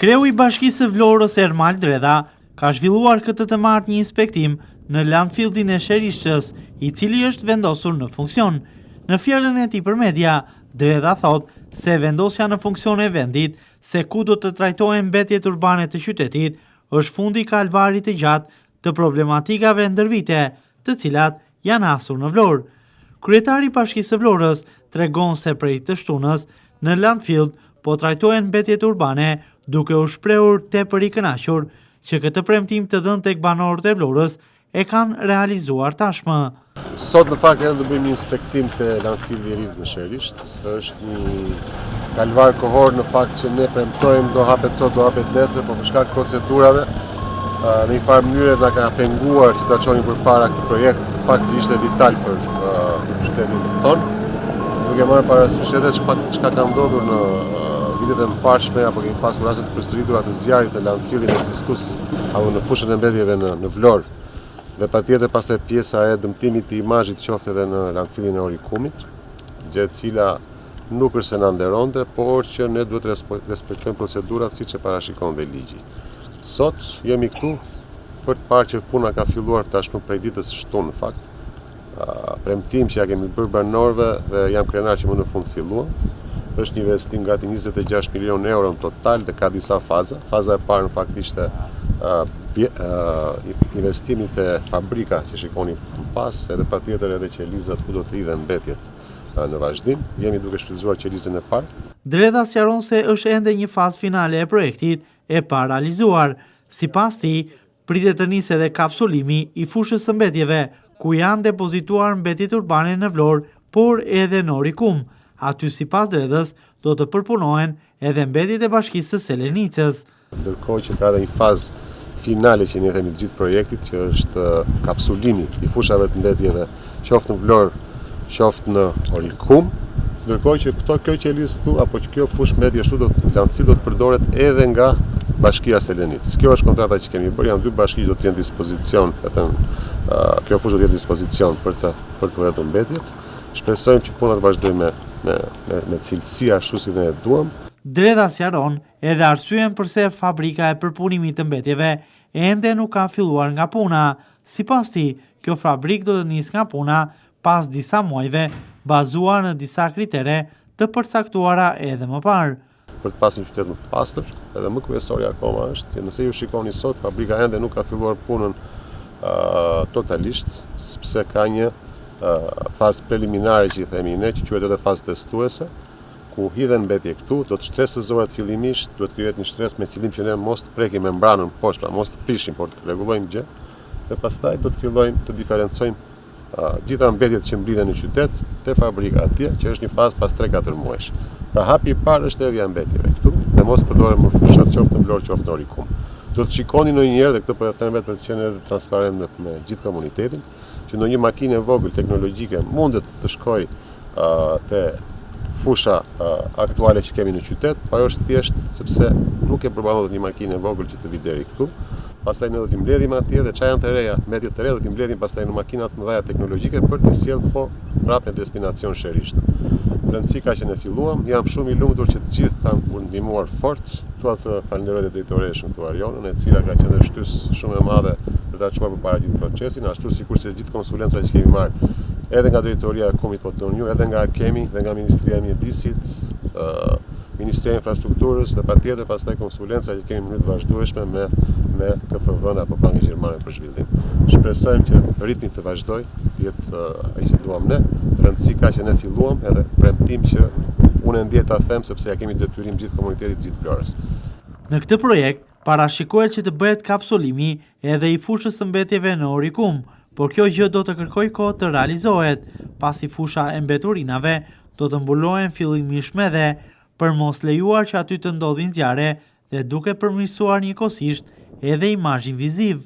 Kreu i Bashkisë së Vlorës Ermal Dredha ka zhvilluar këtë të martë një inspektim në landfillin e Sherishës, i cili është vendosur në funksion. Në fjalën e tij për media, Dredha thot se vendosja në funksion e vendit se ku do të trajtohen mbetjet urbane të qytetit është fundi i kalvarit të gjatë të problematikave ndër vite, të cilat janë hasur në Vlorë. Kryetari i Bashkisë së Vlorës tregon se prej të shtunës në landfill po trajtohen mbetjet urbane, duke u shprehur tepër i kënaqur që këtë premtim të dhënë tek banorët e Vlorës e kanë realizuar tashmë. Sot në fakt do bëjmë një inspektim të landfillit i ri në Sherish. Është një kalvar kohor në fakt që ne premtojmë do hapet sot, do hapet nesër, por për shkak të procedurave në një farë mënyrë na ka penguar që ta çonim përpara këtë projekt, në fakt që ishte vital për qytetin tonë. Duke marrë parasysh edhe çka ka ndodhur në vitet e mëparshme, apo kemi pasur raste të përsëritura të zjarrit në landfillin ekzistues apo në fushën e mbetjeve në Vlorë. Dhe patjetër pastaj pjesa e dëmtimit të imazhit qoftë edhe në landfillin e Orikumit, gjë e cila nuk është se na nderonte, por që ne duhet të respektojmë procedurat siç e parashikon dhe ligji. Sot jemi këtu për të parë që puna ka filluar tashmë prej ditës së shtunë në fakt. Premtim që ja kemi bërë banorëve dhe jam krenar që më në fund filluam. Është një investim gati 26 milion euro në total dhe ka disa faza. Faza e parë në fakt ishte investimit e fabrika që shikoni më pas, edhe patjetër edhe qelizat ku do të hidhen mbetjet në vazhdim. Jemi duke shfrytëzuar qelizën e parë. Dredha sqaron se është ende një fazë finale e projektit e paralizuar. Sipas tij, pritet të nisë edhe kapsulimi i fushës së mbetjeve, ku janë depozituar mbetjet urbane në Vlorë, por edhe në Orikum. Aty sipas Dredhës do të përpunohen edhe mbetjet e Bashkisë së Selenicës. Ndërkohë që ka edhe një fazë finale që ne themi të gjithë projektit, që është kapsulimi i fushave të mbetjeve, qoftë në Vlorë, qoftë në Orikum. Ndërkohë që kjo qelizë këtu apo që kjo fushë mbetje ashtu do të përdoret edhe nga Bashkia Selenicës. Kjo është kontrata që kemi bërë, janë dy bashki që do të jenë në dispozicion, kjo fushë do të jetë në dispozicion për të përdoruar mbetjet. Shpresojmë që puna të vazhdojë me cilësi ashtu si ne e duam. Dredha sqaron edhe arsyen pse fabrika e përpunimit të mbetjeve ende nuk ka filluar nga puna. Sipas tij, kjo fabrikë do të nisë nga puna pas disa muajve, bazuar në disa kritere të përcaktuara edhe më parë. Për të pasur një qytet më të pastër, edhe më kryesorja akoma është që nëse ju shikoni sot, fabrika ende nuk ka filluar punën totalisht, sepse ka një fazë preliminare që i themi ne, që quhet edhe fazë testuese, ku hidhen mbetje këtu, do të shtresëzohet fillimisht, duhet krijohet një stres me qëllim që ne mos të prekim membranën poshtë, pra mos të prishim, por të rregullojmë gjë, dhe pastaj do të fillojmë të diferencojmë gjitha mbetjet që mblidhen në qytet te fabrika atje, që është një fazë pas 3-4 muajsh. Pra hapi i parë është hedhja e mbetjeve këtu, dhe mos përdoren më fushat qoftë në Vlorë, qoftë në Orikum. Do të shikoni ndonjëherë, dhe këtë po e them vetë për të qenë edhe transparent me gjithë komunitetin, që ndonjë makinë e vogël teknologjike mundet të shkojë te fusha aktuale që kemi në qytet, po ajo është thjesht sepse nuk e përballohet një makinë e vogël që të vi deri këtu. Pastaj ne do t'i mbledhim atje dhe çfarë janë të reja, mbetjet të reja do t'i mbledhim pastaj në makina të mëdha teknologjike për t'i sjellë prapë në destinacion Sherish. Rëndësi ka që ne filluam, jam shumë i lumtur që të gjithë kanë ndihmuar fort. Dua të falenderoj edhe drejtoreshën këtu Arionën, e cila ka qenë shtys shumë e madhe për ta çuar përpara gjithë procesin, ashtu sikurse gjithë konsulenca që kemi marrë edhe nga drejtoria e Komit Potonju, edhe nga Kemi, dhe nga Ministria e Mjedisit, Ministria e Infrastrukturës dhe patjetër pastaj konsulenca që kemi mënyrë të vazhdueshme me KFV-n apo Bankën Gjermane për Zhvillim. Shpresojmë që ritmi të vazhdojë, të jetë ai që duam ne. Rëndësi ka që ne filluam, edhe premtim që unë ndjej ta them sepse ja kemi detyrim gjithë komunitetit, gjithë Vlorës. Në këtë projekt parashikohet që të bëhet kapsulimi edhe i fushës së mbetjeve në Orikum, por kjo gjë do të kërkojë kohë të realizohet, pasi fusha e mbeturinave do të mbulohen fillimisht me dhe për mos lejuar që aty të ndodhin zjarre dhe duke përmirësuar njëkohësisht edhe imazhin viziv.